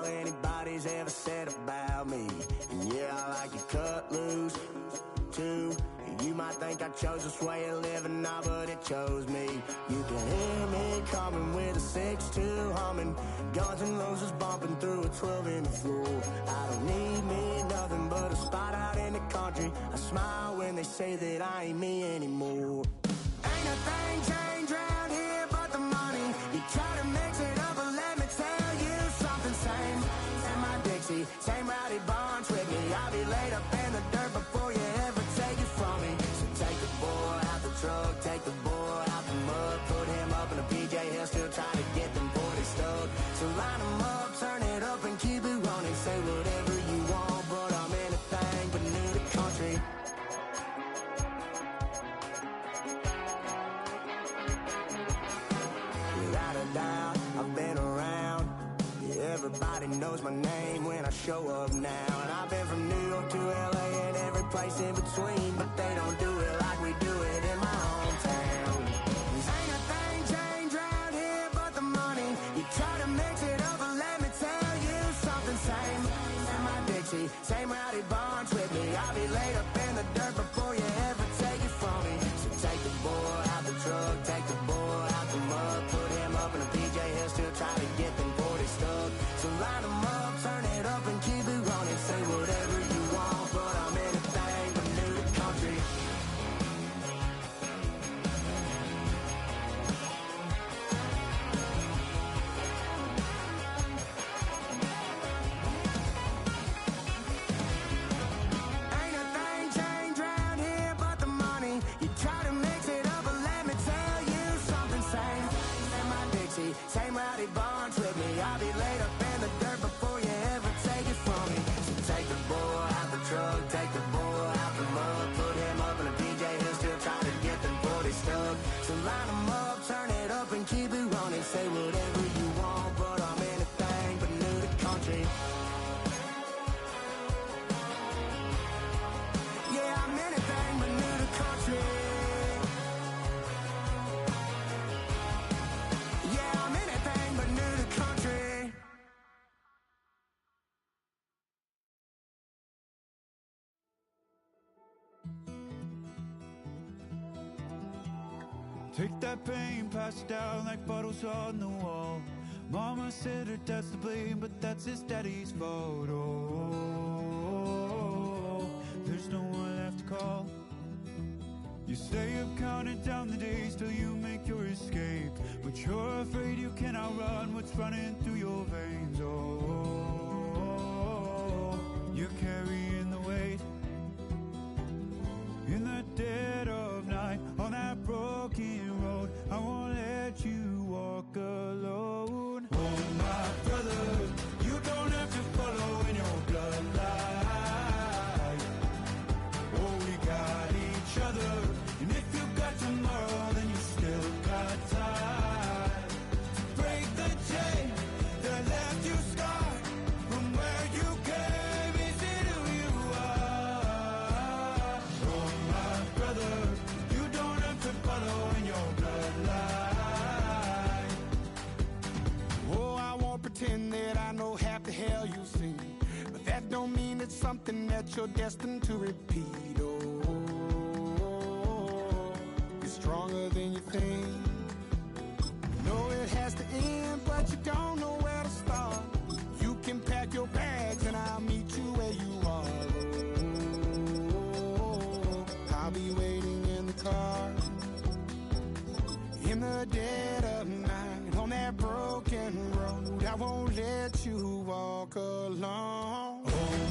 all anybody's ever said about me. And yeah, I like to cut loose, too. You might think I chose this way of living now, but it chose me. You can hear me coming with a 6-2 humming, Guns N' Roses bumping through a 12 in the floor. I don't need me nothing but a spot out in the country. I smile when they say that I ain't me anymore. Ain't a thing changed around here but the money. You try to mix it up, but let me tell you something. Same in my Dixie, same rowdy bonds with me. I'll be laid up in the dirt before you ever take it from me. So take the boy out the truck, take the boy out the mud, put him up in a PJ, he'll still try to get them 40 stuck. So line him up, turn it up and keep it running. Say whatever you want, but I'm anything but new to country. Without a doubt, I've been around. Yeah, everybody knows my name when I show up now. And I've been from New York to LA and every place in between, but they don't do it like we do it in my hometown. Ain't a thing changed around here but the money. You try to mix it up, but let me tell you something. Same in my Dixie, same rowdy bonds with me. I'll be laid up in the dirt before you ever take it from me. So take the boy out the truck, take the boy out the mud, put him up in a PJ, he'll still try to get them 40 stuck. So line him up, turn it up and keep it running. Say whatever you want, but I'm anything but new to country. Ain't a thing changed around here but the money. You try to mix it up, but let me tell you something. Same in my Dixie, same rowdy bonds with me. I'll be laid up in the dirt before you ever take it from me. So take the boy out the truck, take the boy out the mud, put him up in a PJ, he'll still try to get them 40 stuck. So line him up, turn it up and keep it running. Say whatever you want, but I'm anything but new to country. Yeah, I'm anything but new to country. Yeah, I'm anything but new to country. Take that pain, pass it down like bottles on the wall. Mama said her dad's to blame, but that's his daddy's fault. Oh, there's no one left to call. You stay up counting down the days till you make your escape, but you're afraid you cannot run what's running through your veins. Oh, you're carrying the weight in the dead of night on that broken road. I won't let you walk alone. Oh, my brother, you don't have to follow in your bloodline. Oh, we got each other, and if you got tomorrow, then you still got time to break the chain that left you scarred from where you came into who you are. Oh, my brother, you don't have to follow in your bloodline. Oh, I won't pretend that I know half the hell you've seen, but that don't mean it's something that you're destined to repeat. Oh, you're stronger than you think. You know it has to end, but you don't know where to start. You can pack your bags and I'll meet you where you are. Oh, I'll be waiting in the car in the dead of night on that broken road. I won't let you walk alone. Oh,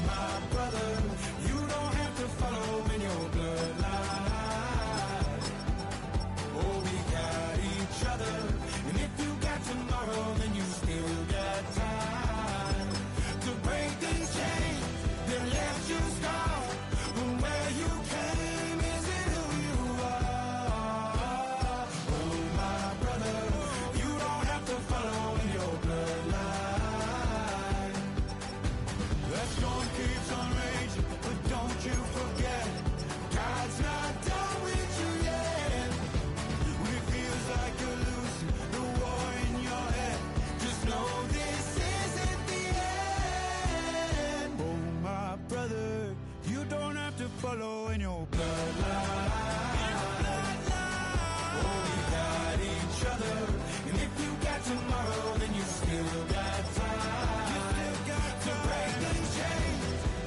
my brother, you don't have to follow in your bloodline. Oh, we got each other, and if you got tomorrow, then you still got time. in your bloodline. Oh, we got each other. And if you got tomorrow, then you still got time. You still got to break the chain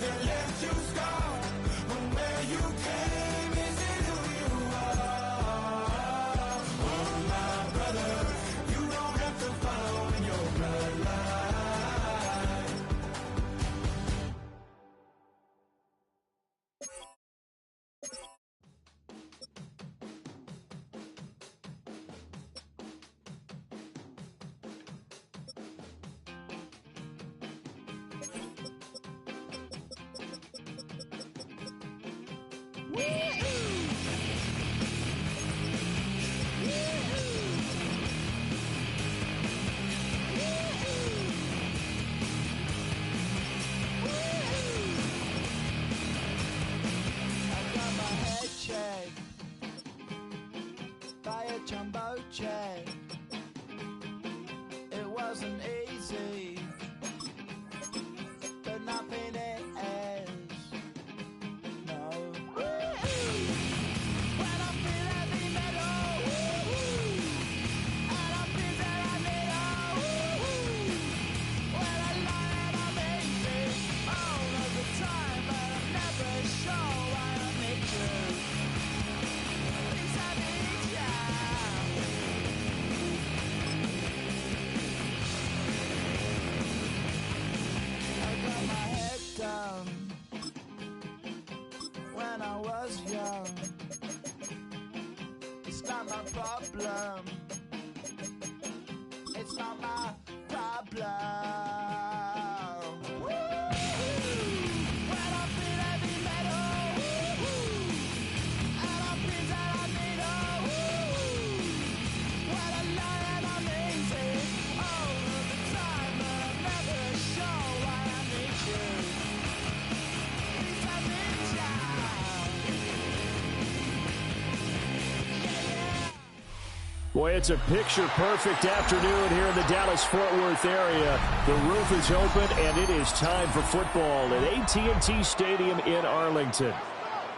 that left you scarred. From where you came, is it who you are? Oh, my brother, you don't have to follow in your bloodline. By a jumbo jet. It wasn't easy, but nothing is. No. When I feel heavy metal, and I feel that I need when I lie and I'm easy all of the time, but I'm never sure why I need you. Please, I need you. I got my head down when I was young. It's not my problem. It's not my problem. When I feel heavy metal, and I feel that I need when I lie and I'm easy all of the time, but I'm never sure why I need you. Please, I need you. Boy, it's a picture-perfect afternoon here in the Dallas-Fort Worth area. The roof is open, and it is time for football at AT&T Stadium in Arlington.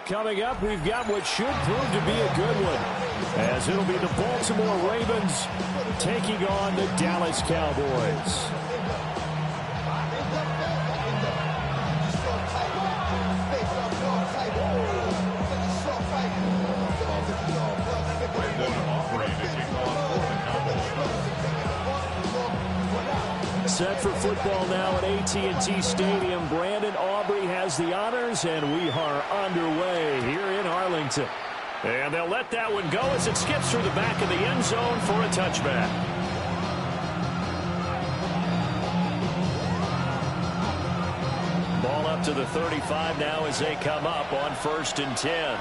Coming up, we've got what should prove to be a good one, as it'll be the Baltimore Ravens taking on the Dallas Cowboys. Set for football now at AT&T Stadium. Brandon Aubrey has the honors, and we are underway here in Arlington. And they'll let that one go as it skips through the back of the end zone for a touchback. Ball up to the 35 now as they come up on 1st and 10.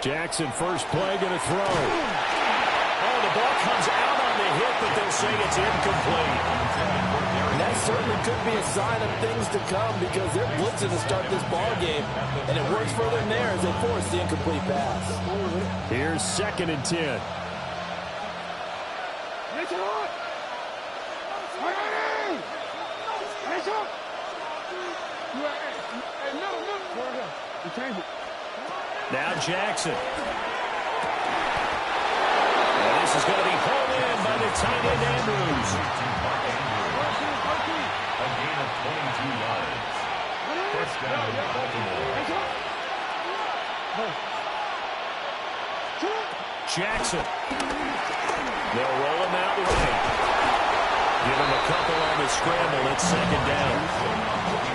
Jackson, first play, going to throw. Oh, the ball comes out on the hit, but they'll say it's incomplete. And that certainly could be a sign of things to come because they're blitzing to start this ball game, and it works for them there as they force the incomplete pass. Here's 2nd and 10. Now Jackson. And this is going to be pulled in by the tight end Andrews. A gain of 22 yards. First down, Baltimore. Jackson. They'll roll him out right. Give him a couple on the scramble. It's 2nd down.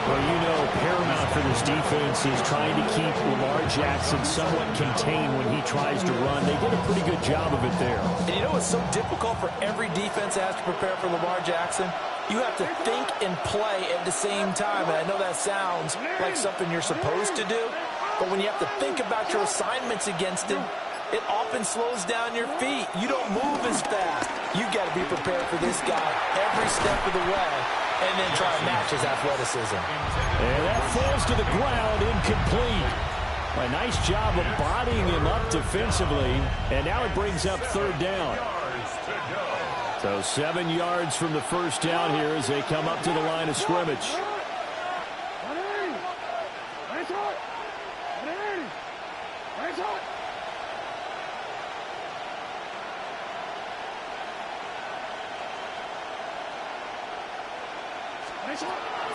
Well, you know, paramount for this defense is trying to keep Lamar Jackson somewhat contained when he tries to run. They did a pretty good job of it there. And you know what's so difficult for every defense that has to prepare for Lamar Jackson? You have to think and play at the same time. And I know that sounds like something you're supposed to do, but when you have to think about your assignments against him, it often slows down your feet. You don't move as fast. You got to be prepared for this guy every step of the way and then try and match his athleticism. And that falls to the ground, incomplete. A nice job of bodying him up defensively, and now it brings up 3rd down. So 7 yards from the first down here as they come up to the line of scrimmage.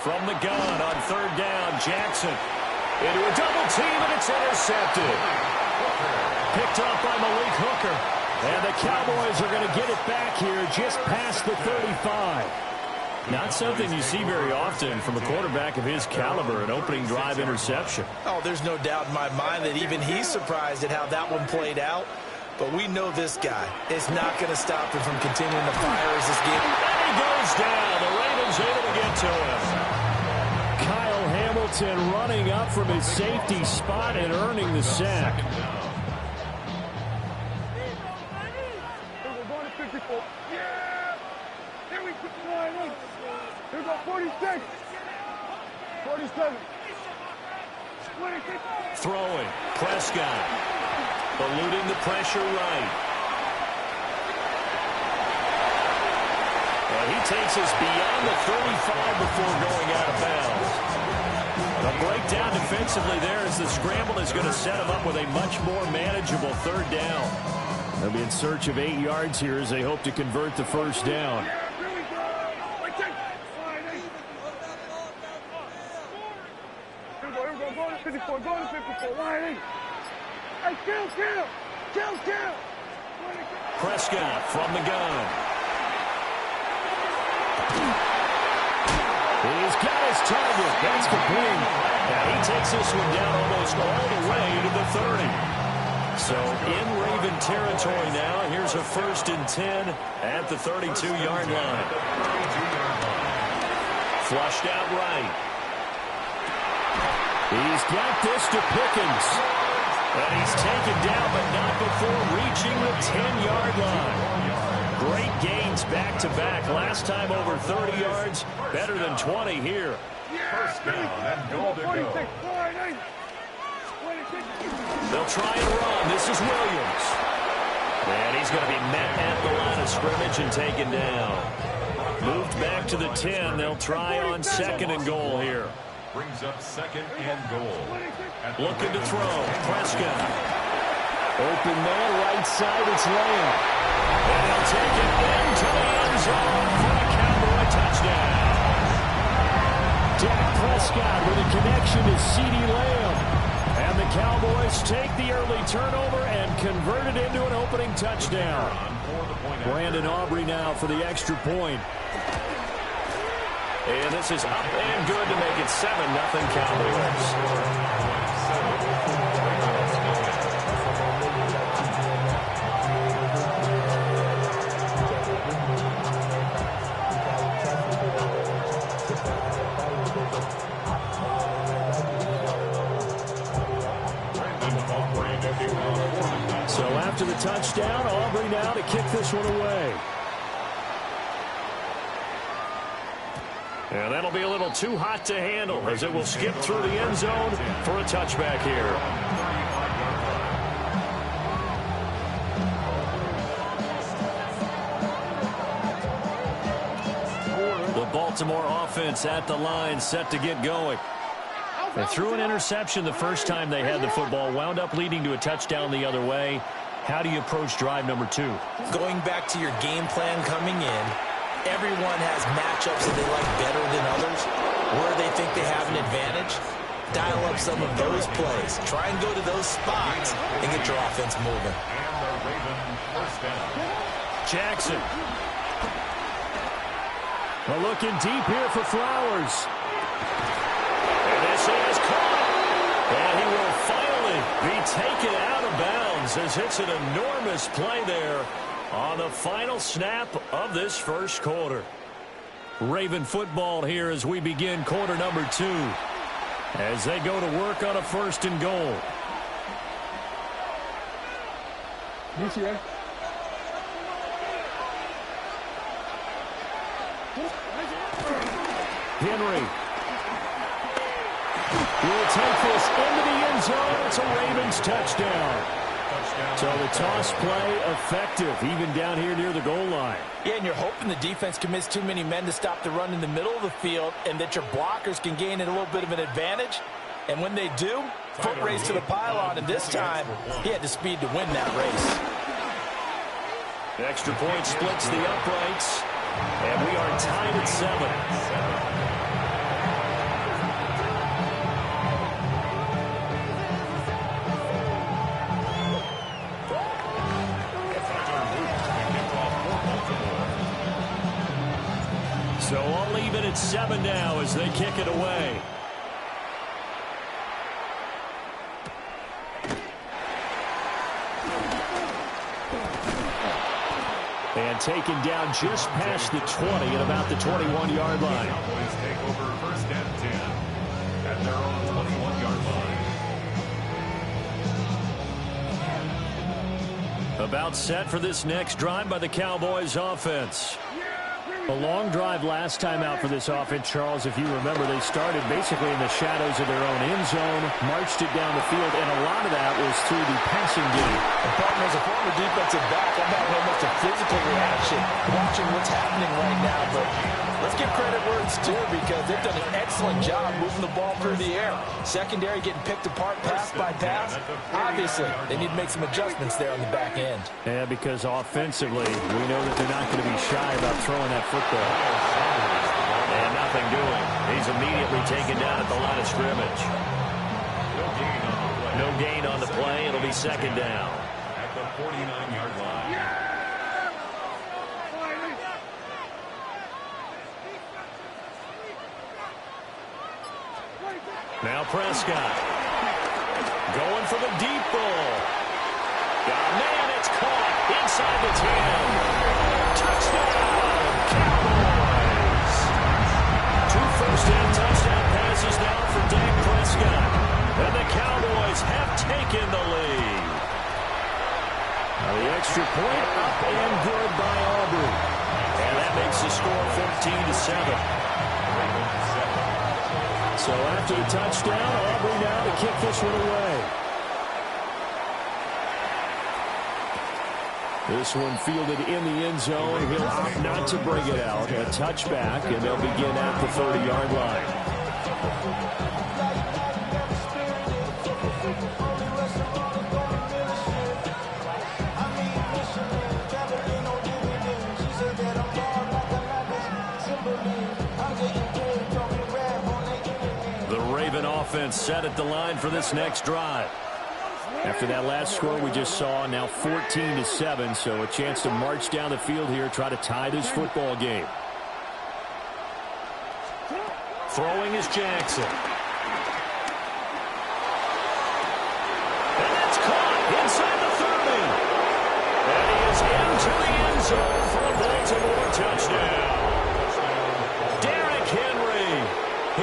From the gun on third down, Jackson into a double team, and it's intercepted. Picked off by Malik Hooker. And the Cowboys are going to get it back here just past the 35. Not something you see very often from a quarterback of his caliber, an opening drive interception. Oh, there's no doubt in my mind that even he's surprised at how that one played out. But we know this guy is not going to stop him from continuing to fire as this game. And he goes down. The Ravens able to get to him. Kyle Hamilton running up from his safety spot and earning the sack. Yeah! Here we go. Here we go. 46. 47. 26. Throwing. Prescott. Eluding the pressure right. And he takes us beyond the 35 before going out of bounds. A breakdown defensively there as the scramble is going to set him up with a much more manageable third down. They'll be in search of 8 yards here as they hope to convert the first down. Here we go. Here we go. Go to 54. Go to 54. Line 8. Hey, kill. Prescott from the gun. He's got his target. That's complete. Now he takes this one down almost all the way to the 30. So in Raven territory now. Here's a 1st and 10 at the 32-yard line. Flushed out right. He's got this to Pickens. And he's taken down, but not before reaching the 10-yard line. Great gains back-to-back. Last time over 30 yards, better than 20 here. First down and goal to go. They'll try and run. This is Williams. And he's going to be met at the line of scrimmage and taken down. Moved back to the 10. They'll try on 2nd and goal here. Brings up 2nd and goal. Looking to throw. Prescott. Open man, right side. It's Lamb. And they'll take it into the end zone for a Cowboy touchdown. Dak Prescott with a connection to CeeDee Lamb. And the Cowboys take the early turnover and convert it into an opening touchdown. Brandon Aubrey now for the extra point. And this is up and good to make it 7-0 Cowboys. So after the touchdown, Aubrey now to kick this one away. And that'll be a little too hot to handle as it will skip through the end zone for a touchback here. The Baltimore offense at the line set to get going. They threw an interception the first time they had the football, wound up leading to a touchdown the other way. How do you approach drive number 2? Going back to your game plan coming in, everyone has matchups that they like better than others. Where they think they have an advantage, dial up some of those plays. Try and go to those spots and get your offense moving. And the Raven first down. Jackson. Well, looking deep here for Flowers. And this is caught. And he will finally be taken out of bounds as it's an enormous play there on the final snap of this first quarter. Raven football here as we begin quarter number 2. As they go to work on a 1st and goal. Henry will take this into the end zone. It's a Ravens touchdown. So the toss play effective, even down here near the goal line. Yeah, and you're hoping the defense commits too many men to stop the run in the middle of the field and that your blockers can gain a little bit of an advantage. And when they do, foot race to the pylon, and this time he had the speed to win that race. The extra point splits the uprights, and we are tied at 7. So all even at 7 now as they kick it away. And taken down just past the 20 at about the 21-yard line. Cowboys take over first and 10 at their own 21-yard line. About set for this next drive by the Cowboys offense. A long drive last time out for this offense, Charles. If you remember, they started basically in the shadows of their own end zone, marched it down the field, and a lot of that was through the passing game. As a former defensive back, I'm having almost a physical reaction watching what's happening right now. But let's give credit where it's due because they've done an excellent job moving the ball through the air. Secondary getting picked apart pass by pass. Obviously, they need to make some adjustments there on the back end. Yeah, because offensively, we know that they're not going to be shy about throwing that football. And nothing doing. He's immediately taken down at the line of scrimmage. No gain on the play. It'll be second down. At the 49-yard line. Now Prescott. Going for the deep ball. Oh, man, it's caught inside the 10. Touchdown, Cowboys. 2 first-down touchdown passes now for Dak Prescott. And the Cowboys have taken the lead. Now the extra point up and good by Aubrey. And that makes the score 14-7. So after the touchdown, Aubrey now to kick this one away. This one fielded in the end zone. He'll opt not to bring it out. A touchback, and they'll begin at the 30-yard line. Offense set at the line for this next drive. After that last score we just saw, now 14-7, so a chance to march down the field here, try to tie this football game. Throwing is Jackson. And it's caught inside the 30. And he is into the end zone for a Baltimore touchdown. Derrick Henry.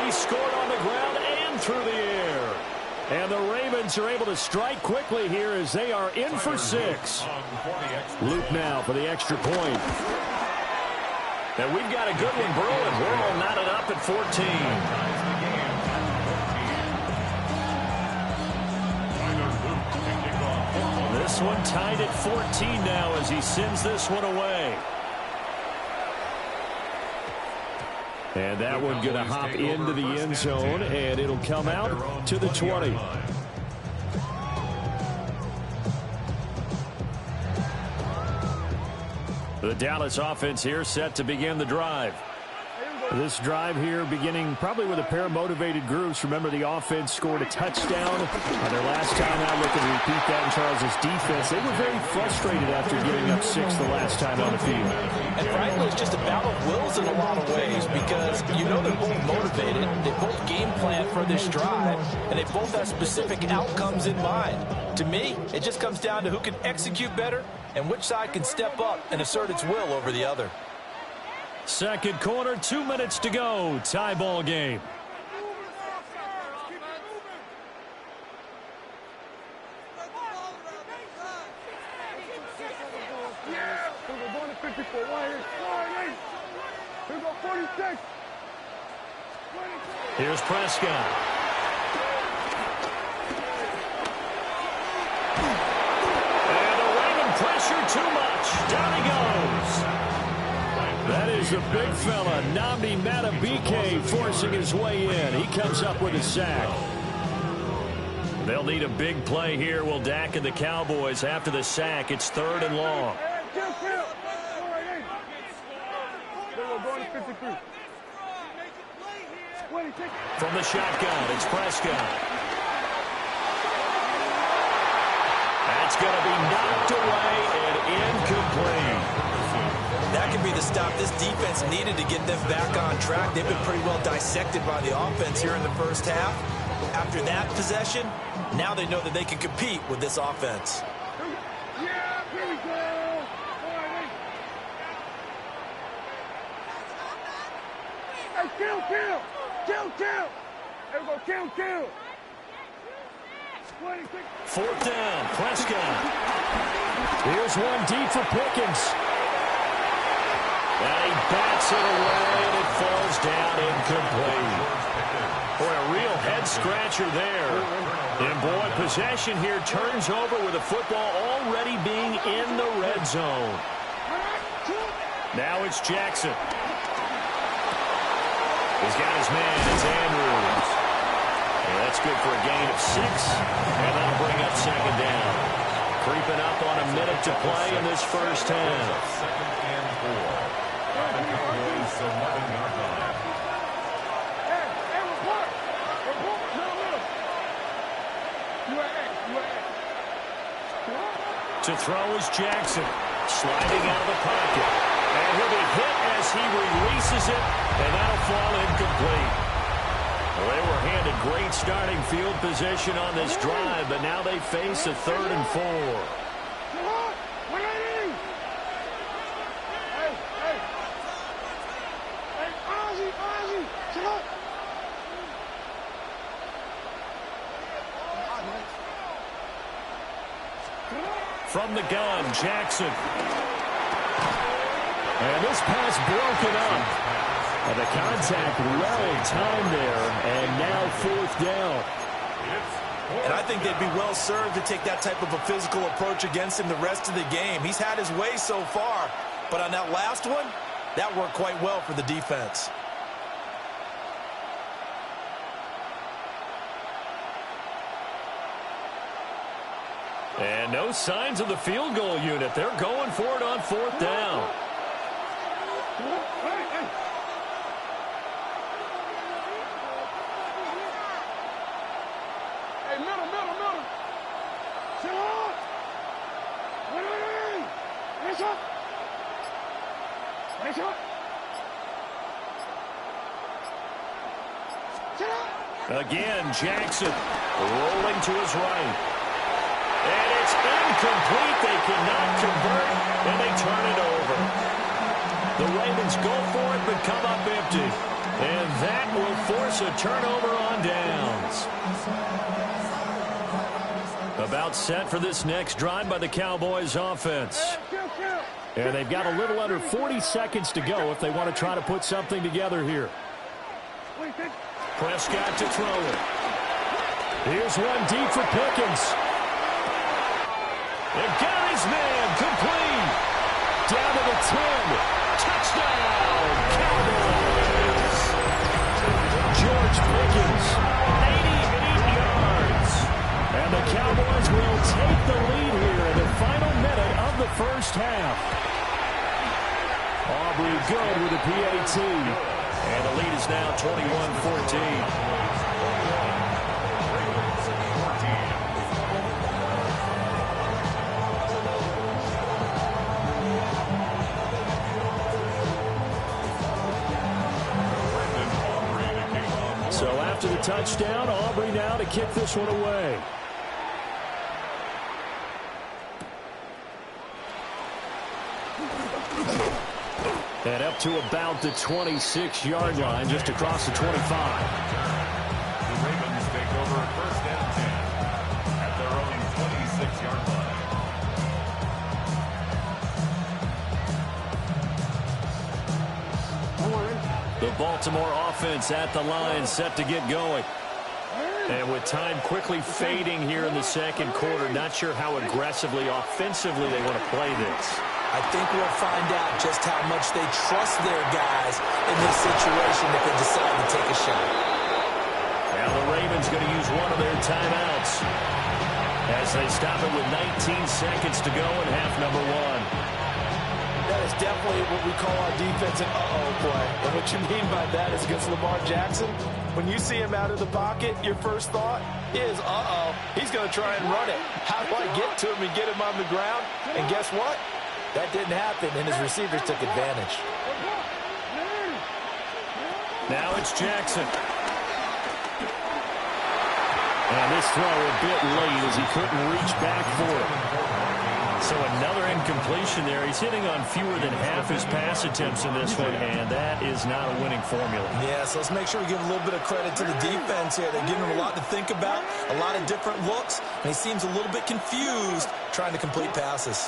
He scored on the ground through the air. And the Ravens are able to strike quickly here as they are in for 6. Luke now for the extra point. And we've got a good one brewing. We're all knotted up at 14. This one tied at 14 now as he sends this one away. And that one going to hop into the end zone, and it'll come out to the 20. The Dallas offense here set to begin the drive. This drive here beginning probably with a pair of motivated groups. Remember, the offense scored a touchdown on their last time out. Looking to repeat that in Charles's defense. They were very frustrated after giving up 6 the last time on the field. And frankly, it's just a battle of wills in a lot of ways because you know they're both motivated. They both game plan for this drive, and they both have specific outcomes in mind. To me, it just comes down to who can execute better and which side can step up and assert its will over the other. Second quarter, 2 minutes to go. Tie ball game. Here's Prescott. pressure too much. Down he goes. That is a big fella, Nnamdi Madubuike, forcing his way in. He comes up with a sack. They'll need a big play here. Will Dak and the Cowboys after the sack. It's 3rd and long. From the shotgun, it's Prescott. That's going to be knocked away and incomplete. That could be the stop this defense needed to get them back on track. They've been pretty well dissected by the offense here in the first half. After that possession, now they know that they can compete with this offense. Yeah, here we go. Hey, kill. There we go, kill. 4th down, Prescott. Here's one deep for Pickens. And he bats it away, and it falls down incomplete. Boy, a real head-scratcher there. And, boy, possession here turns over with the football already being in the red zone. Now it's Jackson. He's got his man. It's Andrews. And that's good for a gain of 6. And that'll bring up 2nd down. Creeping up on a minute to play in this first half. 2nd and 4. The Cowboys, so 11-yard line. To throw is Jackson. Sliding out of the pocket. And he'll be hit as he releases it. And that'll fall incomplete. Well, they were handed great starting field position on this drive, but now they face a 3rd and 4. From the gun, Jackson. And this pass broken up. And the contact well timed there, and now 4th down. And I think they'd be well served to take that type of a physical approach against him the rest of the game. He's had his way so far, but on that last one, that worked quite well for the defense. And no signs of the field goal unit. They're going for it on 4th down. Hey, middle. Sit up. Wait. Raise up. Sit up. Again, Jackson rolling to his right. And it's incomplete. They cannot convert, and they turn it over. The Ravens go for it, but come up empty. And that will force a turnover on downs. About set for this next drive by the Cowboys offense. And they've got a little under 40 seconds to go if they want to try to put something together here. Prescott to throw it. Here's one deep for Pickens. And got his man complete. Down to the 10. Touchdown, Cowboys. George Pickens, 88 yards. And the Cowboys will take the lead here in the final minute of the first half. Aubrey good with the PAT. And the lead is now 21-14. So after the touchdown, Aubrey now to kick this one away. And up to about the 26-yard line, just across the 25. The Ravens take over 1st and 10 at their own 26-yard line. The Baltimore offense at the line, set to get going. And with time quickly fading here in the second quarter, not sure how aggressively, offensively they want to play this. I think we'll find out just how much they trust their guys in this situation if they decide to take a shot. Now the Ravens going to use one of their timeouts as they stop it with 19 seconds to go in half number one. That is definitely what we call our defense an uh-oh play. And what you mean by that is against Lamar Jackson, when you see him out of the pocket, your first thought is, uh-oh, he's going to try and run it. How do I get to him and get him on the ground? And guess what? That didn't happen, and his receivers took advantage. Now it's Jackson. And this throw a bit late as he couldn't reach back for it. So another incompletion there. He's hitting on fewer than half his pass attempts in this one, and that is not a winning formula. Yeah, so let's make sure we give a little bit of credit to the defense here. They're giving him a lot to think about, a lot of different looks, and he seems a little bit confused trying to complete passes.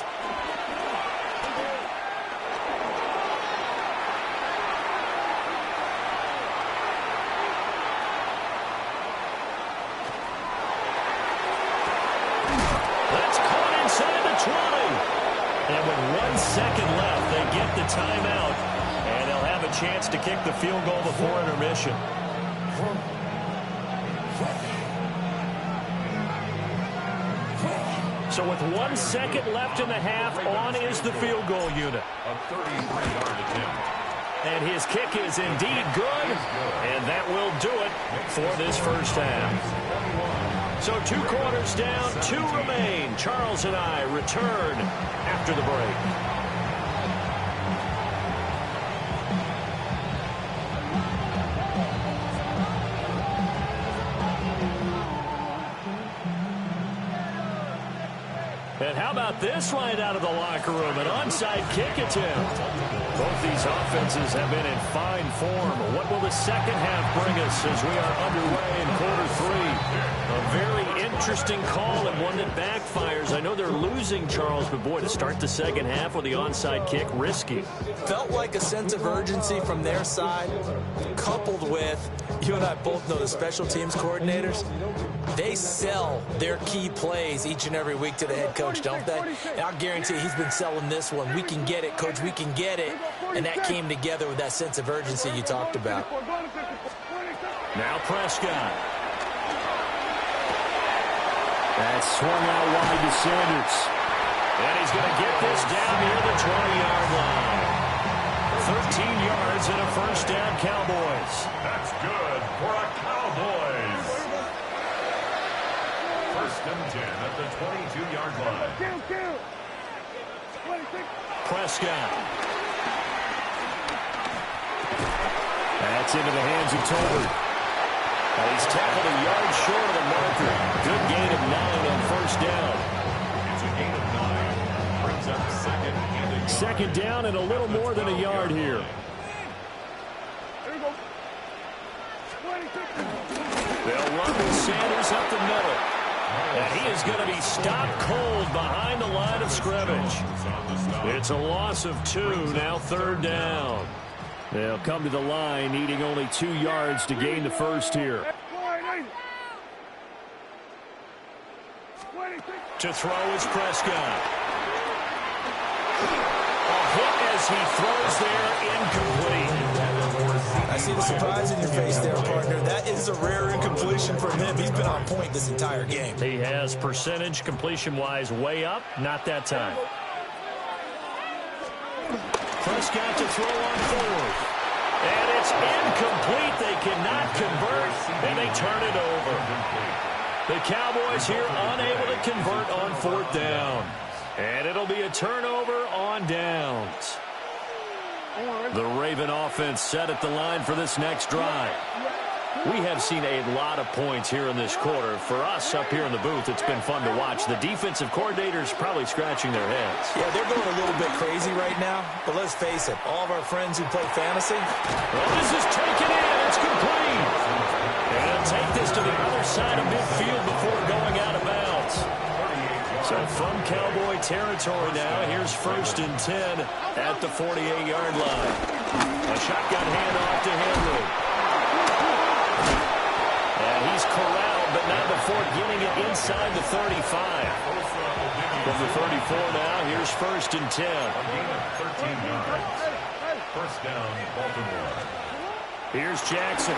And with 1 second left, they get the timeout, and they'll have a chance to kick the field goal before intermission. So with 1 second left in the half, on is the field goal unit. A 33-yard attempt. And his kick is indeed good, and that will do it for this first half. So 2 quarters down, 2 remain. Charles and I return after the break. And how about this right out of the locker room? An onside kick attempt. Both these offenses have been in fine form. What will the second half bring us as we are underway in quarter 3? A very interesting call and one that backfires. I know they're losing, Charles, but boy, to start the second half with the onside kick, risky. Felt like a sense of urgency from their side, coupled with, you and I both know the special teams coordinators, they sell their key plays each and every week to the head coach, don't they? And I'll guarantee he's been selling this one. We can get it, coach, we can get it. And that came together with that sense of urgency you talked about. Now Prescott. That's swung out wide to Sanders. And he's going to get this down near the 20-yard line. 13 yards and a first down, Cowboys. That's good for a Cowboys. First and 10 at the 22-yard line. Prescott. That's into the hands of Tolbert. He's tackled a yard short of the marker. Good gain of 9 on first down. It's a gain of 9. Brings up second and a yard. Second down and a little more than a yard here. They'll run with Sanders up the middle. And he is going to be stopped cold behind the line of scrimmage. It's a loss of 2, now third down. They'll come to the line, needing only 2 yards to gain the first here. To throw is Prescott. A hit as he throws there, incomplete. I see the surprise in your face there, partner. That is a rare incompletion for him. He's been on point this entire game. He has percentage completion-wise way up, not that time. Prescott to throw on fourth. And it's incomplete. They cannot convert, and they turn it over. The Cowboys here unable to convert on fourth down. And it'll be a turnover on downs. The Raven offense set at the line for this next drive. We have seen a lot of points here in this quarter. For us up here in the booth, it's been fun to watch. The defensive coordinators probably scratching their heads. Yeah, they're going a little bit crazy right now. But let's face it, all of our friends who play fantasy. Well, this is taken in. It's complete. And they'll take this to the other side of midfield before going out of bounds. So from Cowboy territory now, here's first and 10 at the 48-yard line. A shotgun handoff to Henry. And he's corralled but not before getting it inside the 35. From the 34 now, here's 1st and 10. A gain of 13 yards. First down, Baltimore. Here's Jackson.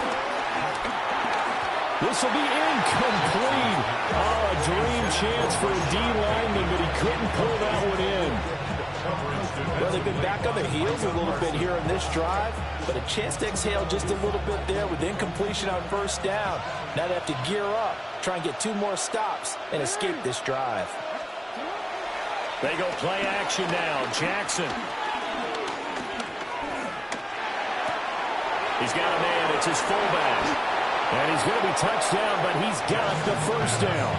This will be incomplete. Oh, a dream chance for a D lineman, but he couldn't pull that one in. Well, they've been back on their heels a little bit here in this drive, but a chance to exhale just a little bit there with incompletion on first down. Now they have to gear up, try and get 2 more stops, and escape this drive. They go play action now. Jackson. He's got a man. It's his fullback. And he's going to be touched down, but he's got the first down.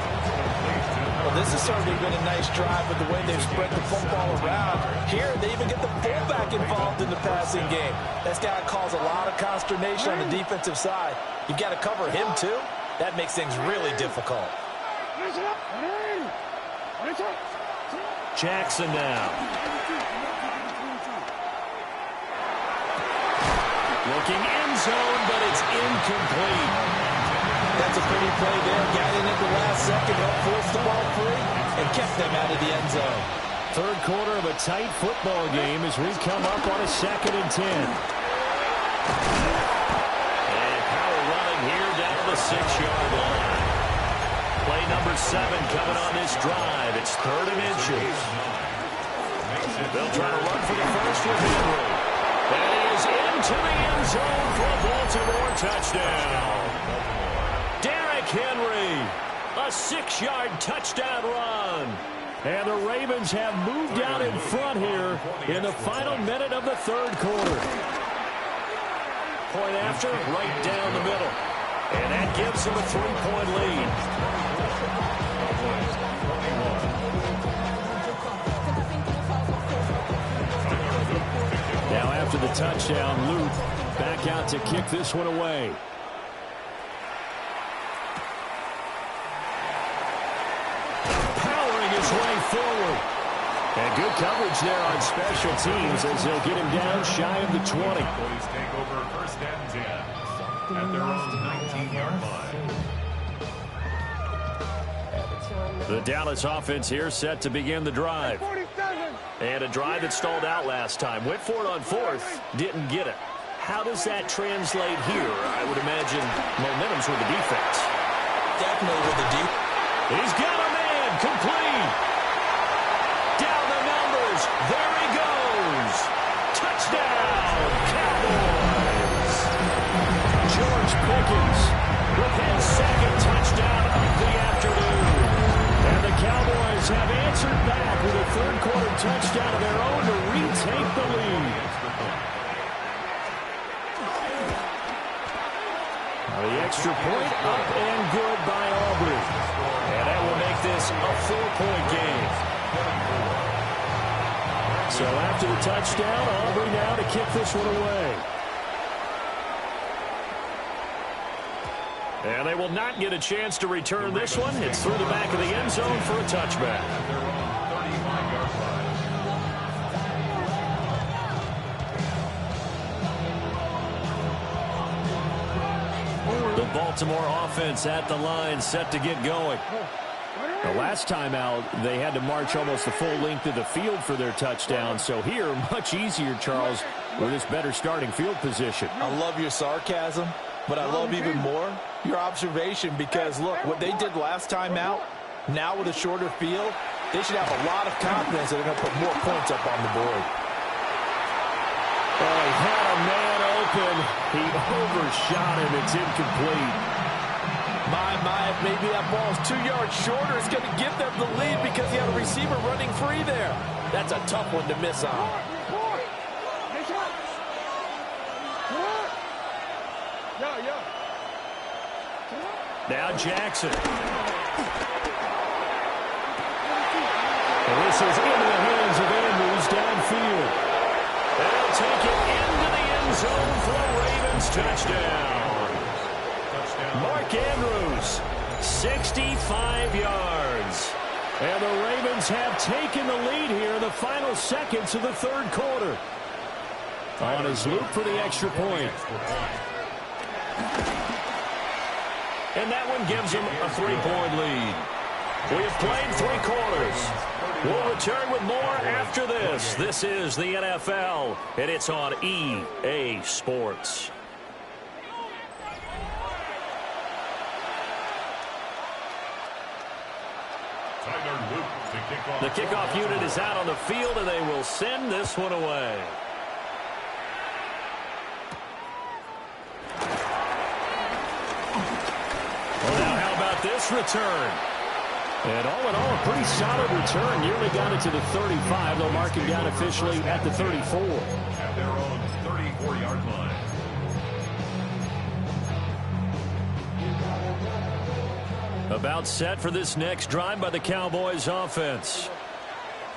Well, this has certainly been a nice drive with the way they've spread the football around. Here, they even get the fullback involved in the passing game. That's got to cause a lot of consternation on the defensive side. You've got to cover him, too. That makes things really difficult. Jackson now. Looking end zone, but it's incomplete. That's a pretty play there. Got in at the last second, helped force the ball free, and kept them out of the end zone. Third quarter of a tight football game as we come up on a 2nd and 10. And power running here down to the 6-yard line. Play number 7 coming on this drive. It's 3rd and inches. They'll try to run for the first with Henry. That is into the end zone for a Baltimore touchdown. Derrick Henry, a 6-yard touchdown run. And the Ravens have moved out in front here in the final minute of the 3rd quarter. Point after, right down the middle. And that gives them a 3-point lead. Now after the touchdown, Luke back out to kick this one away. Powering his way forward. And good coverage there on special teams as they'll get him down shy of the 20. Boys take over 1st and 10 at their own 19-yard line. The Dallas offense here set to begin the drive. And a drive that stalled out last time. Went for it on 4th, didn't get it. How does that translate here? I would imagine momentum's with the defense. Definitely with the deep. He's got a man, complete. Down the numbers, there he goes. Touchdown, Cowboys. George Pickens with his 2nd touchdown of the afternoon. And the Cowboys have answered back with a 3rd quarter touchdown of their own to retake the lead. The extra point up and good by Aubrey. And that will make this a 4-point game. So after the touchdown, Aubrey now to kick this one away. And they will not get a chance to return this one. It's through the back of the end zone for a touchback. The Baltimore offense at the line, set to get going. The last time out, they had to march almost the full length of the field for their touchdown. So here, much easier, Charles, with this better starting field position. I love your sarcasm, but I love even more your observation because, look, what they did last time out, now with a shorter field, they should have a lot of confidence that they're going to put more points up on the board. Oh, he had a man open. He overshot him. It's incomplete. My, maybe that ball's 2 yards shorter. It's going to give them the lead because he had a receiver running free there. That's a tough one to miss on. Now Jackson. And this is into the hands of Andrews downfield. They'll take it into the end zone for a Ravens touchdown. Mark Andrews, 65 yards. And the Ravens have taken the lead here in the final seconds of the 3rd quarter. On his loop for the extra point. And that one gives them a 3-point lead. We have played 3 quarters. We'll return with more after this. This is the NFL, and it's on EA Sports. The kickoff unit is out on the field, and they will send this one away. Well, now how about this return? And all in all, a pretty solid return. Nearly got it to the 35. They'll mark him down officially at the 34. At their own 34-yard line. About set for this next drive by the Cowboys offense.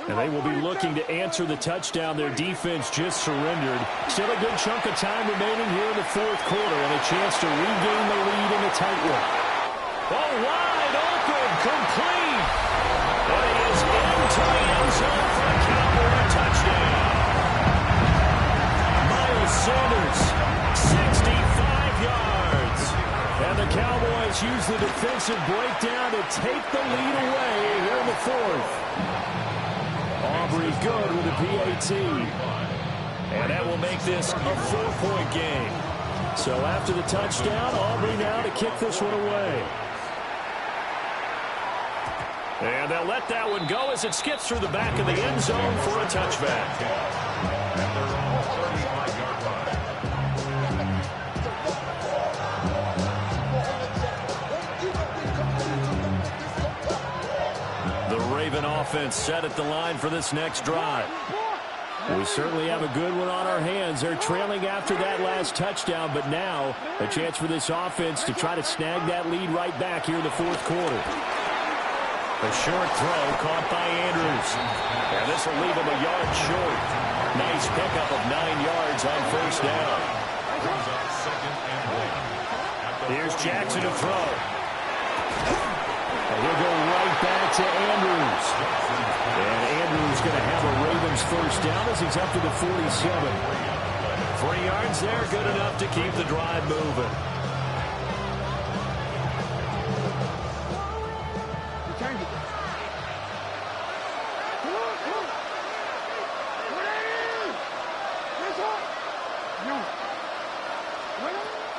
And they will be looking to answer the touchdown their defense just surrendered. Still a good chunk of time remaining here in the 4th quarter and a chance to regain the lead in a tight one. Oh, wide open, complete. And he is into the end zone for a Cowboy touchdown. Miles Sanders, 65 yards. And the Cowboys use the defensive breakdown to take the lead away here in the 4th. Aubrey good with a PAT. And that will make this a 4-point game. So after the touchdown, Aubrey now to kick this one away. And they'll let that one go as it skips through the back of the end zone for a touchback. The Raven offense set at the line for this next drive. We certainly have a good one on our hands. They're trailing after that last touchdown, but now a chance for this offense to try to snag that lead right back here in the 4th quarter. A short throw caught by Andrews. And this will leave him a yard short. Nice pickup of 9 yards on 1st down. Here's Jackson to throw. And he'll go right back to Andrews. And Andrews going to have a Ravens 1st down as he's up to the 47. 3 yards there, good enough to keep the drive moving.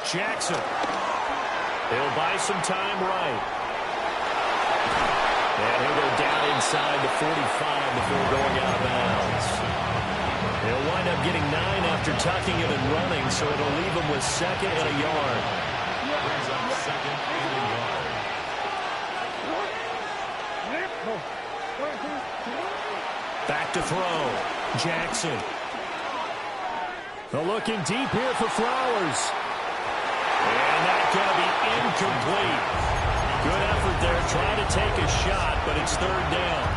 Jackson. He'll buy some time right. And he'll go down inside the 45 before going out of bounds. He'll wind up getting 9 after tucking it and running, so it'll leave him with 2nd and a yard. Brings up 2nd and a yard. Back to throw. Jackson. Looking deep here for Flowers. And that's going to be incomplete. Good effort there trying to take a shot, but it's 3rd down.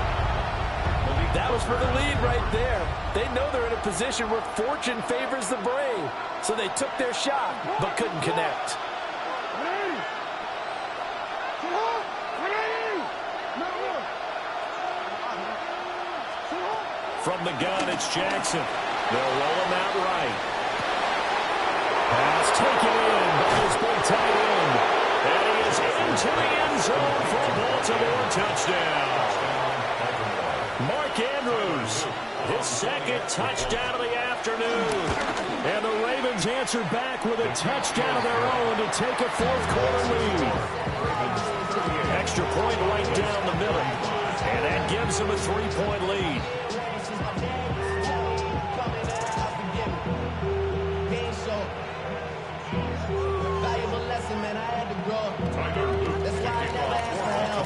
That was for the lead right there. They know they're in a position where fortune favors the brave. So they took their shot, but couldn't connect. From the gun, it's Jackson. They'll roll him out right. Pass taken in by his big tight end. And he is into the end zone for a Baltimore touchdown. Mark Andrews, his 2nd touchdown of the afternoon. And the Ravens answer back with a touchdown of their own to take a 4th quarter lead. Extra point right down the middle. And that gives them a 3-point lead.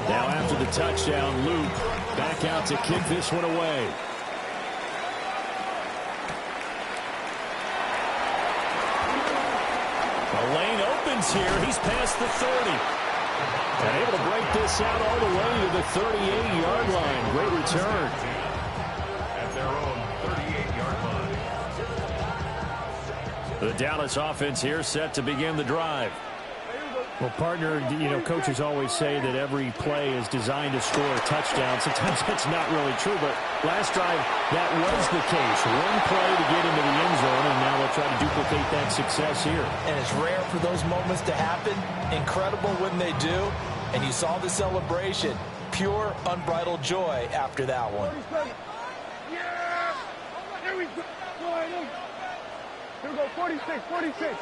Now after the touchdown, Luke back out to kick this one away. The lane opens here. He's past the 30. And able to break this out all the way to the 38-yard line. Great return. At their own 38-yard line. The Dallas offense here set to begin the drive. Well, partner, you know, coaches always say that every play is designed to score a touchdown. Sometimes that's not really true, but last drive, that was the case. One play to get into the end zone, and now they'll try to duplicate that success here. And it's rare for those moments to happen. Incredible when they do. And you saw the celebration. Pure, unbridled joy after that one. Yeah! Here we go. Here we go, 46, 46.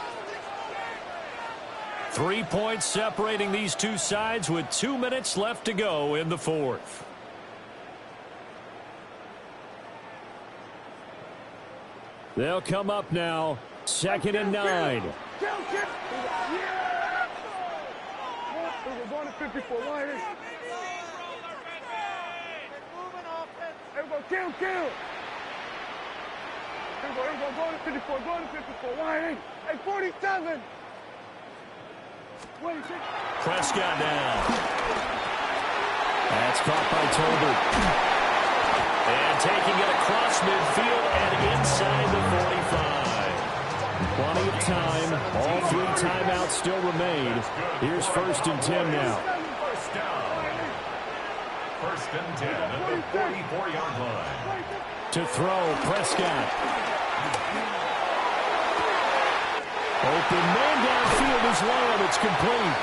3 points separating these two sides with 2 minutes left to go in the fourth. They'll come up now, 2nd and 9. Yeah! We're going to 54. Line in. Here we go, kill. Here we go, going to 54, going to 54. Line in. Hey, 47. 26. Prescott down. That's caught by Tolbert. And taking it across midfield and inside the 45. Plenty of time. All 3 timeouts still remain. Here's 1st and 10 now. First down. 1st and 10 at the 44-yard line. To throw, Prescott. Open man downfield is Lamb. It's complete.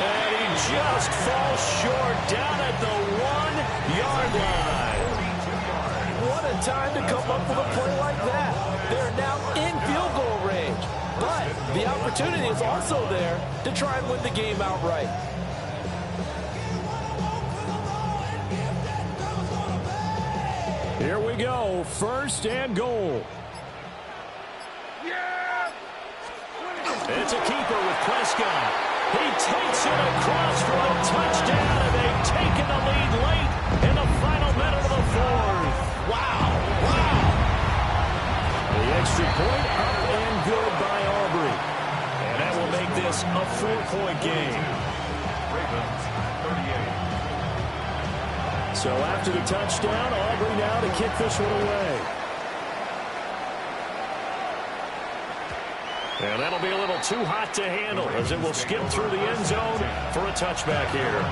And he just falls short down at the 1-yard line. What a time to come up with a play like that. They're now in field goal range. But the opportunity is also there to try and win the game outright. Here we go. 1st and goal. It's a keeper with Prescott. He takes it across for a touchdown, and they've taken the lead late in the final minute of the fourth. Wow. The extra point up and good by Aubrey. And that will make this a 4-point game. Ravens, 38. So after the touchdown, Aubrey now to kick this one away. And that'll be a little too hot to handle as it will skip through the end zone for a touchback here.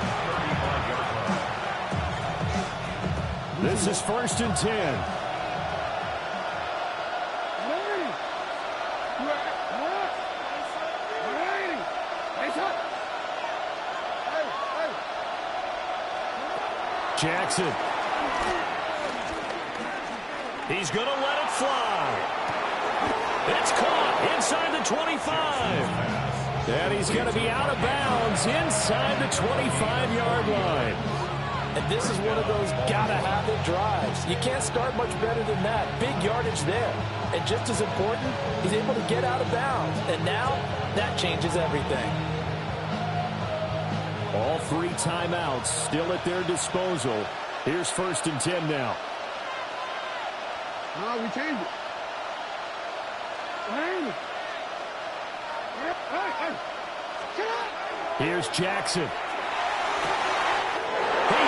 This is 1st and 10. Jackson. He's going to let it fly. It's caught inside the 25. And he's going to be out of bounds inside the 25-yard line. And this is one of those gotta-have-it drives. You can't start much better than that. Big yardage there. And just as important, he's able to get out of bounds. And now, that changes everything. All 3 timeouts still at their disposal. Here's 1st and 10 now. No, we changed it. Here's Jackson. He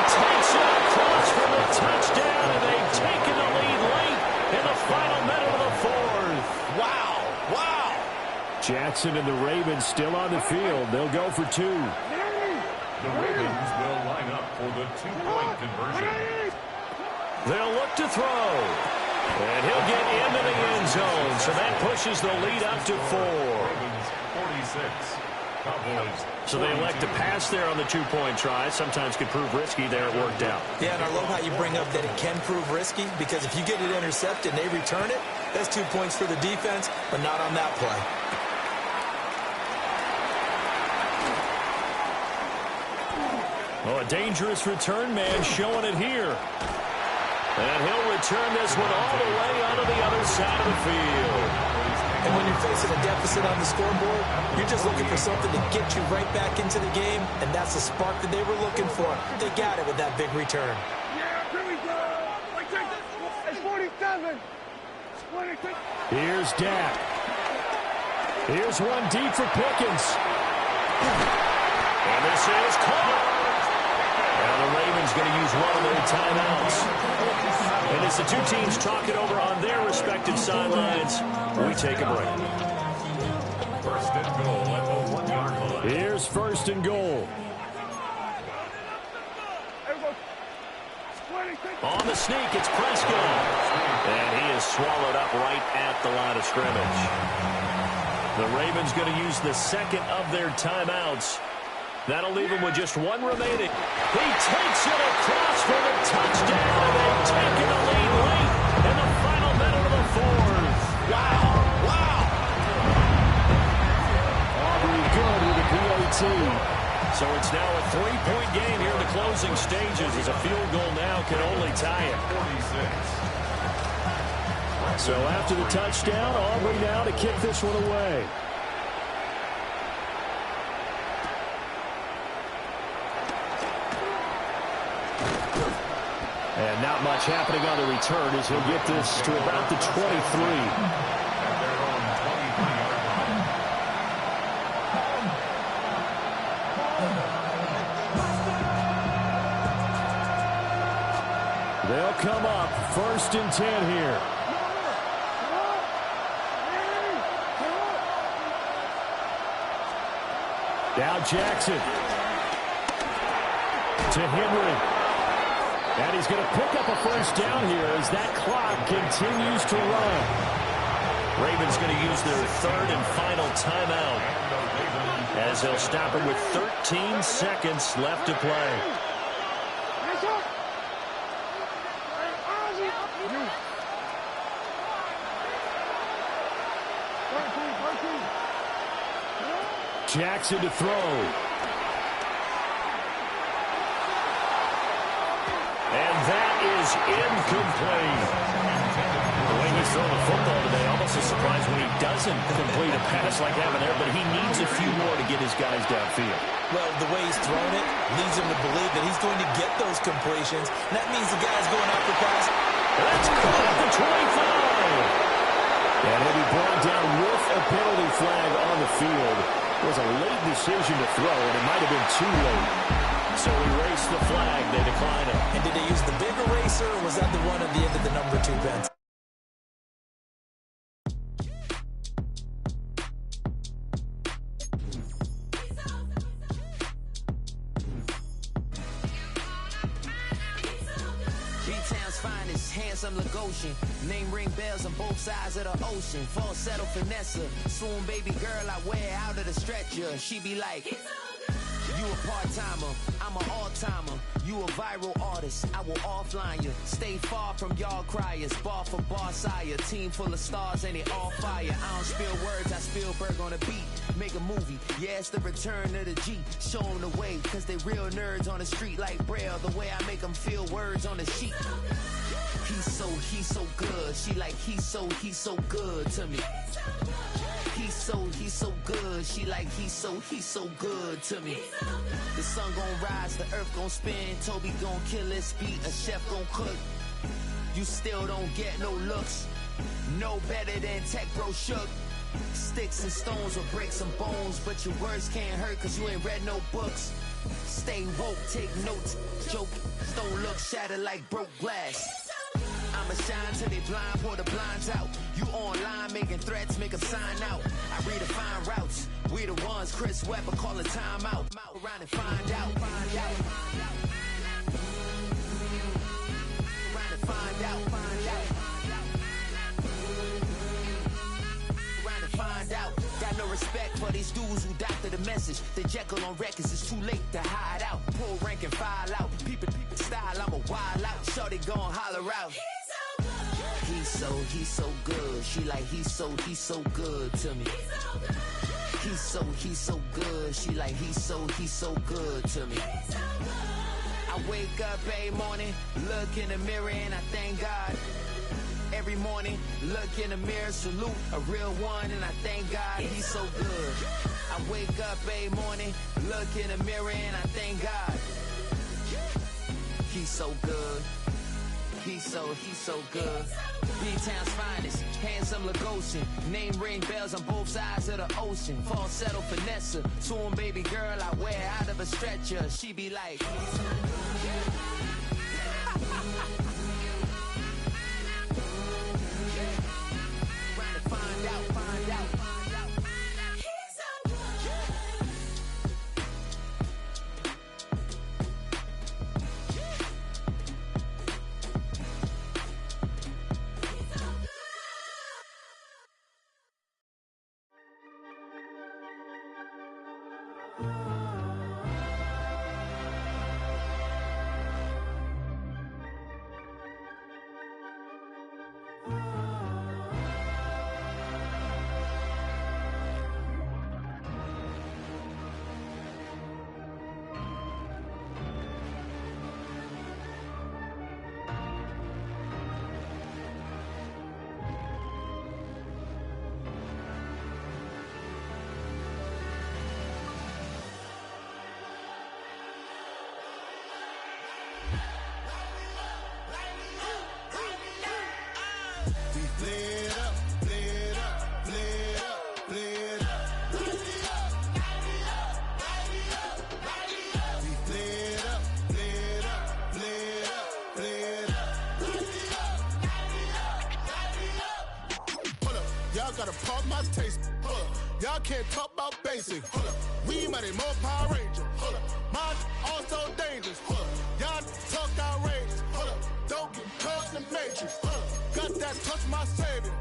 takes it across for the touchdown, and they've taken the lead late in the final minute of the fourth. Wow. Jackson and the Ravens still on the field. They'll go for 2. The Ravens will line up for the 2-point conversion. They'll look to throw. And he'll get into the end zone, so that pushes the lead up to 4. Ravens 46. Cowboys. So they elect to pass there on the 2-point try. Sometimes could prove risky. There it worked out. Yeah, and I love how you bring up that it can prove risky, because if you get it intercepted and they return it, that's 2 points for the defense, but not on that play. Oh, a dangerous return man showing it here. And he'll return this one all the way onto the other side of the field. And when you're facing a deficit on the scoreboard, you're just looking for something to get you right back into the game, and that's the spark that they were looking for. They got it with that big return. Yeah, here we go. It's 47. Here's Dak. Here's one deep for Pickens. And this is caught. Now the Ravens going to use one of their timeouts. And as the two teams talk it over on their respective sidelines, we take a break. 1st and goal at the 1-yard line. Here's first and goal. On the sneak, it's Prescott. And he is swallowed up right at the line of scrimmage. The Ravens going to use the second of their timeouts. That'll leave him with just one remaining. He takes it across for the touchdown, and they've taken the lead late in the final minute of the fourth. Wow. Aubrey good with a PAT. So it's now a 3-point game here in the closing stages as a field goal now can only tie it. 46. So after the touchdown, Aubrey now to kick this one away. And not much happening on the return as he'll get this to about the 23. They'll come up first and 10 here. Now Jackson to Henry. And he's going to pick up a first down here as that clock continues to run. Ravens going to use their third and final timeout as they'll stop it with 13 seconds left to play. Jackson to throw. And that is incomplete. The way he's throwing the football today, almost a surprise when he doesn't complete a pass like that there, but he needs a few more to get his guys downfield. Well, the way he's thrown it leads him to believe that he's going to get those completions. And that means the guy's going after pass. That's caught at the 25. And he'll be brought down with a penalty flag on the field. It was a late decision to throw, and it might have been too late. So erase the flag. They decline it. And did they use the big eraser, or was that the one at the end of the number 2 bench? Handsome Lagosian, name ring bells on both sides of the ocean. Falsetto Finessa, swoon baby girl I wear out of the stretcher. She be like, you a part-timer, I'm an all-timer. You a viral artist, I will offline you. Stay far from y'all criers, bar for bar sire. Team full of stars and they all fire. I don't spill words, I Spielberg on a beat. Make a movie, yeah, it's the return of the G. Show them the way, cause they real nerds on the street like Braille. The way I make them feel words on the sheet. He's so good. She like, he's so good to me. He's so good. She like, he's so good to me. The sun gon' rise, the earth gon' spin. Toby gon' kill this beat, a chef gon' cook. You still don't get no looks. No better than Tech Bro Shook. Sticks and stones will break some bones, but your words can't hurt cause you ain't read no books. Stay woke, take notes, joke. Don't look shattered like broke glass. I'ma shine till they blind, pour the blinds out. You online making threats, make them sign out. I redefine routes. We the ones Chris Webber calling time out. Around and find out. Around and find out. Around and find out. Got no respect for these dudes who doctor the message. The Jekyll on records, it's too late to hide out. Pull rank and file out. People style, I'm a wild out. Shorty gon' holler out. He's so good. She like, he's so good to me. He's so good. She like, he's so good to me. I wake up every morning, look in the mirror and I thank God. Every morning, look in the mirror, salute a real one and I thank God he's so good. I wake up every morning, look in the mirror and I thank God. He's so good. He's so good. B-Town's finest, handsome Lagosian. Name ring bells on both sides of the ocean. Falsetto finesse, swoon baby girl I wear out of a stretcher. She be like, Y'all gotta pump my taste. Y'all can't talk about basic. We mighty more Power Ranger. Mine also dangerous. Y'all talk outrageous. Don't get caught in the matrix. Got that touch my savior.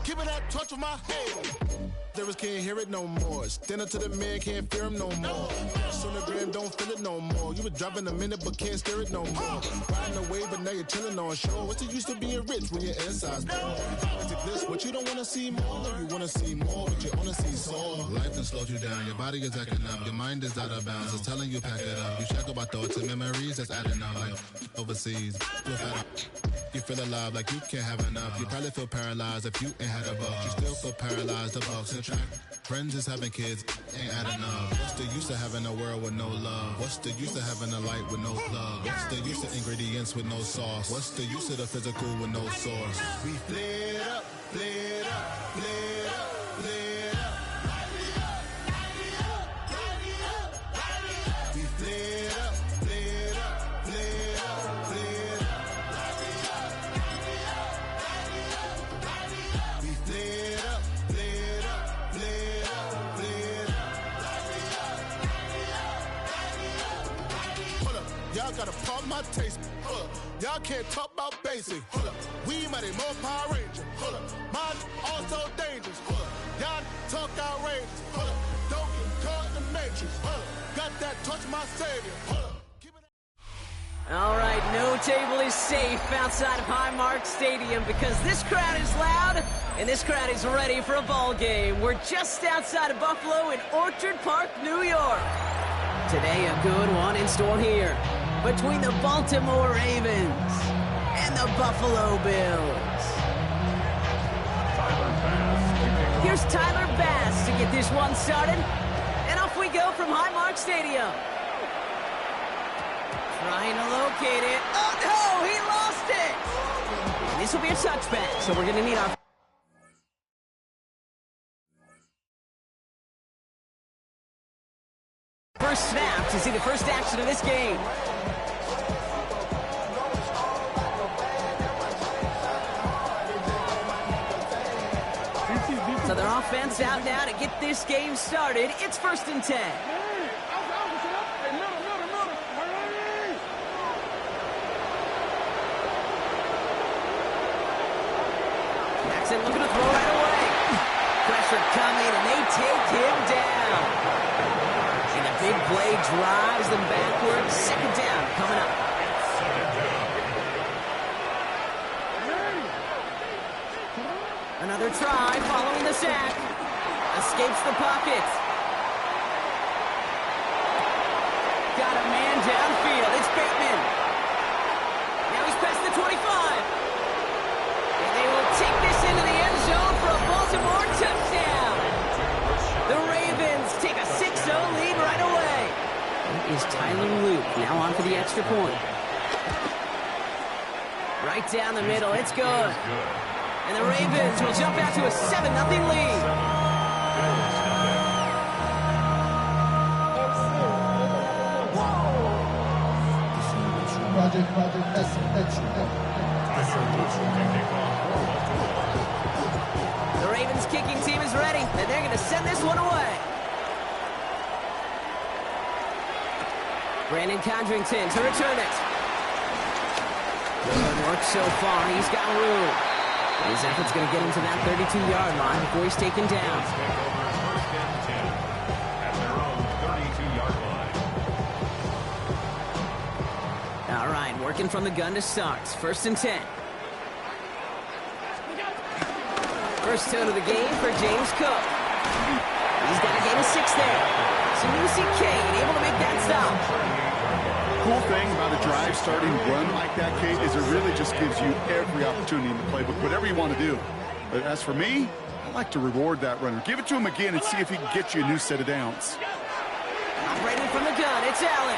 Give me that touch of my head. Lyrics can't hear it no more. Stand up to the man, can't fear him no more. Sonogram don't feel it no more. You were driving a minute but can't steer it no more. Riding away but now you're chilling on shore. What's the use of being rich when your inside's poor? This, what you don't wanna see more? No, you wanna see more, but you wanna see sore. Life can slow you down. Your body is acting up. Your mind is out of bounds. It's telling you pack it up. You shackle by thoughts and memories that's adding up. Like overseas, you feel alive like you can't have enough. You probably feel paralyzed if you ain't had a buck. You still feel paralyzed. The bucks and track. Friends is having kids, ain't adding up. What's the use of having a world with no love? What's the use of having a light with no plug? What's the use of ingredients with no sauce? What's the use of the physical with no source? We flared up, flared up, flared up, flared up. We flared up, flared up, flared up, flared up. We flared up, flared up, flared up, flared up. Hold up, y'all gotta pump my taste. Hold up, y'all can't talk about basic. Hold up, we mighty more Power Ranger. Hold up, mine also dangerous. Hold up, y'all talk outrageous. Hold up, don't get caught in the matrix. Hold up, got that touch my savior. Hold up. All right, no table is safe outside of Highmark Stadium because this crowd is loud and this crowd is ready for a ball game. We're just outside of Buffalo in Orchard Park, New York. Today, a good one in store here between the Baltimore Ravens and the Buffalo Bills. Here's Tyler Bass to get this one started, and off we go from Highmark Stadium. Trying to locate it. Oh, no! He lost it! And this will be a touchback, so we're going to need our... first snap to see the first action of this game. So their offense out now to get this game started. It's 1st and 10. Looking to throw right away. Pressure coming, and they take him down. And a big play drives them backwards. 2nd down coming up. Another try following the sack. Escapes the pocket. Got a man downfield. It's Bateman. Now he's past the 25. They will take this into the end zone for a Baltimore touchdown. The Ravens take a 6-0 lead right away. It is Tyler Luke now on for the extra point. Right down the middle, it's good. And the Ravens will jump out to a 7-0 lead. The Ravens kicking team is ready, and they're going to send this one away. Brandon Condrington to return it. Good work so far. He's got room. His effort's going to get him to that 32-yard line before he's taken down. All right, working from the gun to start. 1st and 10. First tone of the game for James Cook. He's got a gain of 6 there. So UC Kane able to make that stop. Cool thing about a drive starting run like that, Kate, is it really just gives you every opportunity in the playbook, whatever you want to do. But as for me, I like to reward that runner. Give it to him again and see if he can get you a new set of downs. Operating from the gun, it's Allen.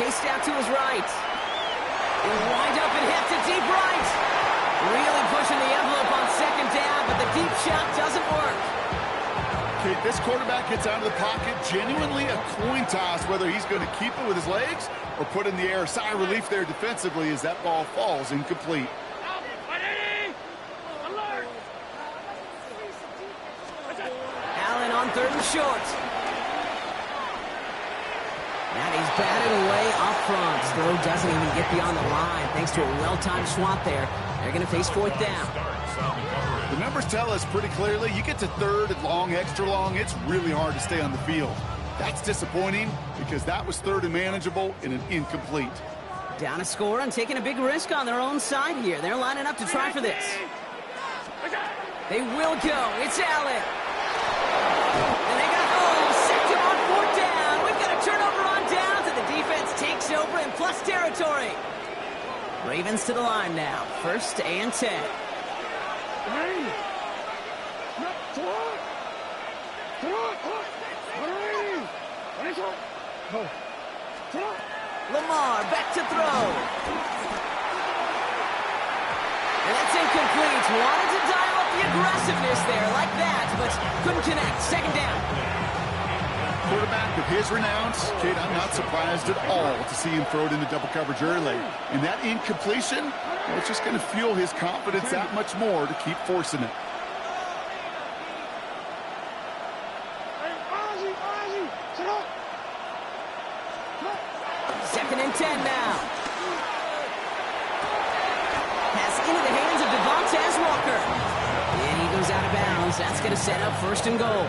Chased out to his right. He'll wind up and hit to deep right. Really pushing the envelope on 2nd down, but the deep shot doesn't work. Okay, this quarterback gets out of the pocket, genuinely a coin toss, whether he's going to keep it with his legs or put in the air. Sigh of relief there defensively as that ball falls incomplete. on 3rd and short. And he's batted away up front. Throw doesn't even get beyond the line thanks to a well-timed swat there. They're going to face 4th down. The numbers tell us pretty clearly, you get to 3rd and long, extra long, it's really hard to stay on the field. That's disappointing because that was 3rd and manageable and an incomplete. Down a score and taking a big risk on their own side here. They're lining up to try for this. They will go. It's Allen. And they got sacked him on 4th down. We've got a turnover on downs, and the defense takes over in plus territory. Ravens to the line now. 1st and 10. Lamar back to throw. And that's incomplete. Wanted to dial up the aggressiveness there like that, but couldn't connect. 2nd down. Quarterback of his renowns, Kate, I'm not surprised at all to see him throw it into double coverage early. And that incompletion, well, it's just going to fuel his confidence that much more to keep forcing it. Second and 10 now. Pass into the hands of Devontae Walker. And he goes out of bounds. That's going to set up 1st and goal.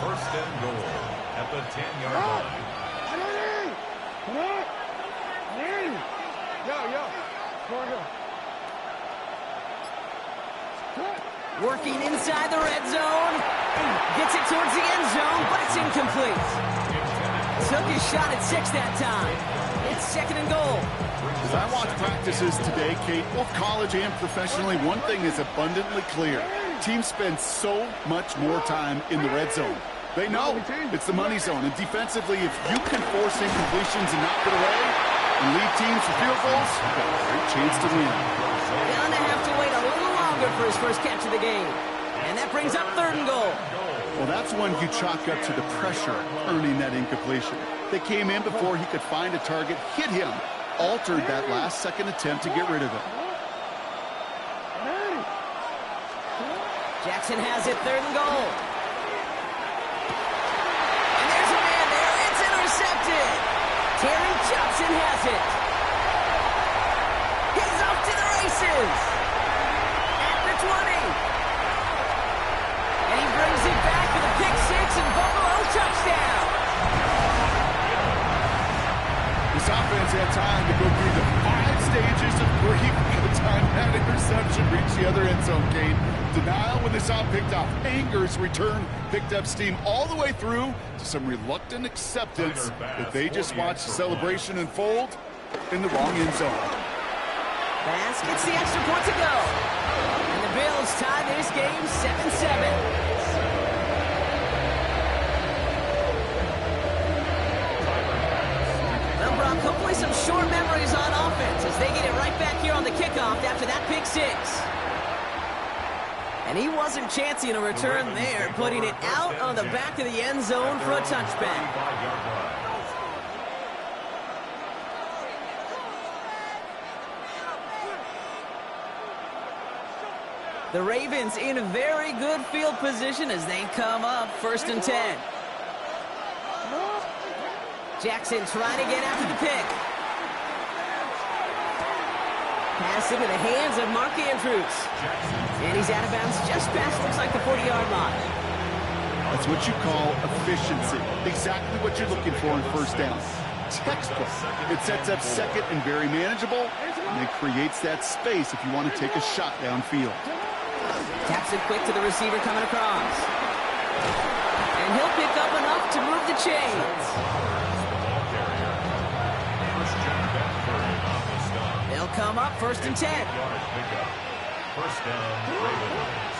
1st and goal at the 10-yard line. Working inside the red zone. Gets it towards the end zone, but it's incomplete. Took his shot at 6 that time. It's 2nd and goal. As I watch practices today, Kate, both college and professionally, one thing is abundantly clear. Teams spend so much more time in the red zone. They know it's the money zone. And defensively, if you can force incompletions and knock it away and lead teams for field goals, you've got a great chance to win. Gonna have to wait a little longer for his first catch of the game. And that brings up 3rd and goal. Well, that's one you chalk up to the pressure earning that incompletion. They came in before he could find a target, hit him, altered that last-second attempt to get rid of it. Jackson has it, 3rd and goal. And there's a man there. It's intercepted. Terry Johnson has it. He's off to the races. At the 20. And he brings it back for the pick 6 and Buffalo touchdown. This offense had time to go through the 5 stages of grief by the time that interception reached the other end zone, Kate. Denial when they saw it picked off. Anger's return picked up steam all the way through to some reluctant acceptance that they just watched the celebration unfold in the wrong end zone. Bass gets the extra point to go. And the Bills tie this game 7-7. Hopefully some short memories on offense as they get it right back here on the kickoff after that pick 6. And he wasn't chancing a return there, putting it out on the back of the end zone for a touchback. The Ravens in a very good field position as they come up 1st and 10. Jackson trying to get after the pick. Pass into the hands of Mark Andrews. And he's out of bounds just past, looks like, the 40-yard line. That's what you call efficiency. Exactly what you're looking for in 1st down. Textbook. It sets up 2nd and very manageable, and it creates that space if you want to take a shot downfield. Taps it quick to the receiver coming across. And he'll pick up enough to move the chains. They'll come up 1st and 10. 1st down, Ravens.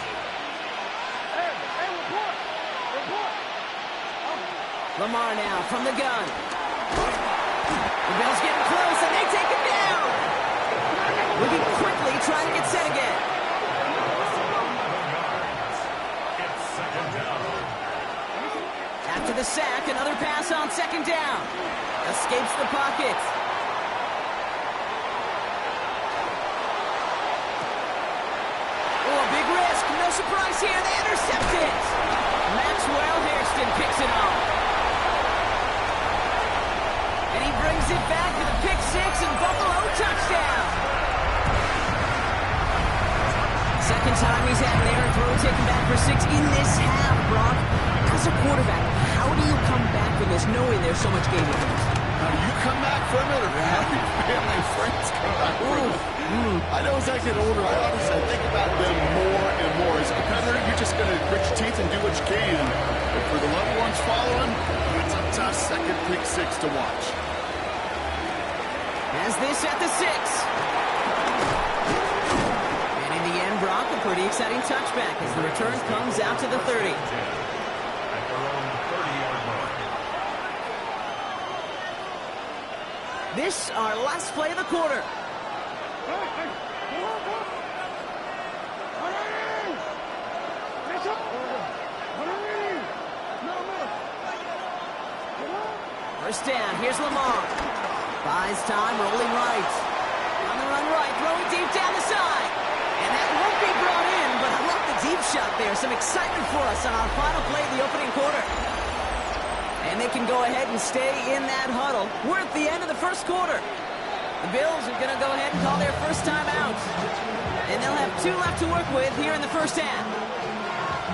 Lamar now from the gun. The Bills getting close, and they take it down. Moving quickly, trying to get set again. It's 2nd down. After the sack, another pass on 2nd down. Escapes the pocket. Oh, a big risk. No surprise here. They intercept it. Max Brings it back for the pick six and Buffalo touchdown. Second time he's had an errant throw taken back for 6 in this half, Brock. As a quarterback, how do you come back from this knowing there's so much game in it? How do you come back from it, or how do your family and friends come back from it? I know as I get older, I think about them more and more. As a competitor, you're just going to grit your teeth and do what you can. But for the loved ones following, it's a tough second pick six to watch. As this at the 6. And in the end, Brock, a pretty exciting touchback as the return comes out to the 30. At their own 30-yard line. This, our last play of the quarter. First down, here's Lamar. Buys time, rolling right. On the run right, throwing deep down the side. And that won't be brought in, but I love the deep shot there. Some excitement for us on our final play of the opening quarter. And they can go ahead and stay in that huddle. We're at the end of the first quarter. The Bills are going to go ahead and call their first timeout. And they'll have 2 left to work with here in the first half.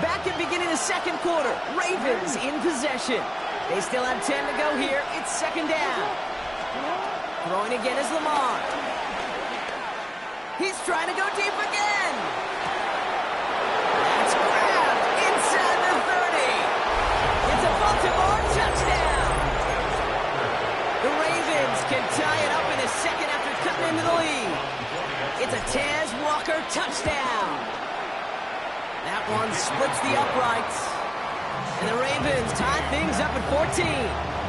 Back at beginning of the second quarter, Ravens in possession. They still have 10 to go here. It's second down. Throwing again is Lamar. He's trying to go deep again. It's grabbed inside the 30. It's a Baltimore touchdown. The Ravens can tie it up in a second after cutting into the lead. It's a Taz Walker touchdown. That one splits the uprights. And the Ravens tie things up at 14.